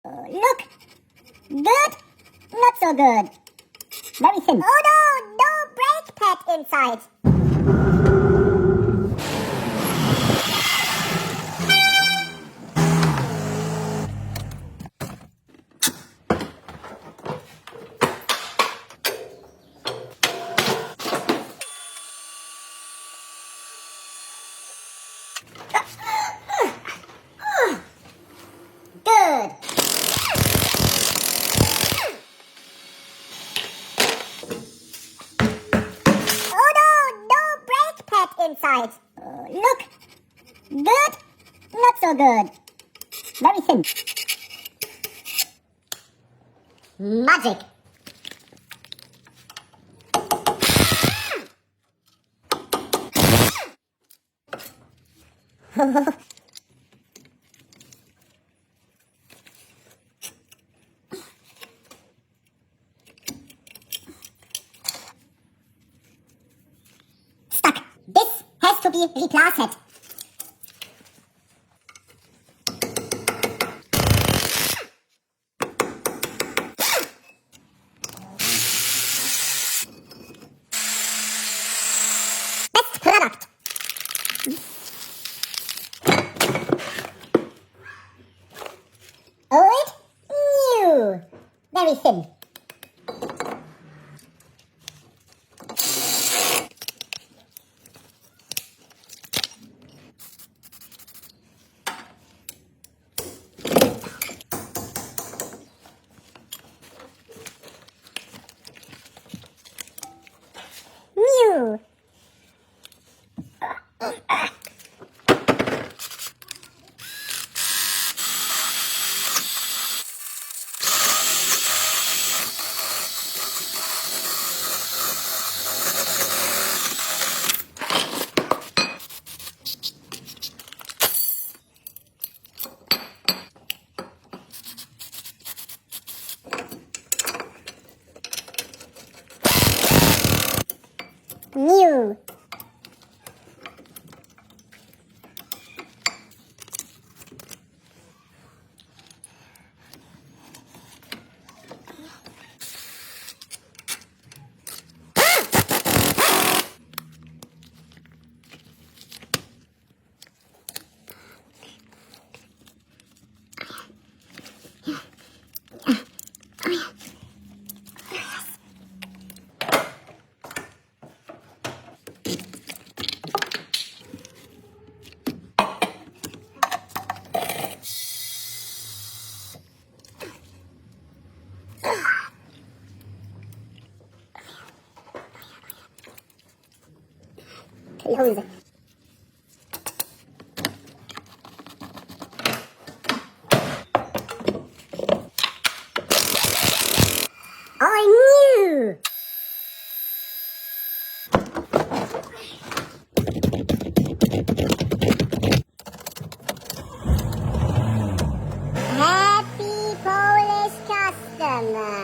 Look! Good? Not so good. Very thin. Oh no! No brake pad inside. Good. Oh no! No brake pad inside. Look! Good? Not so good. Very thin. Magic. Stuck. This has to be replaced. Best product. Old, new. Very thin. New. New. Close. I knew. Happy Polish customer.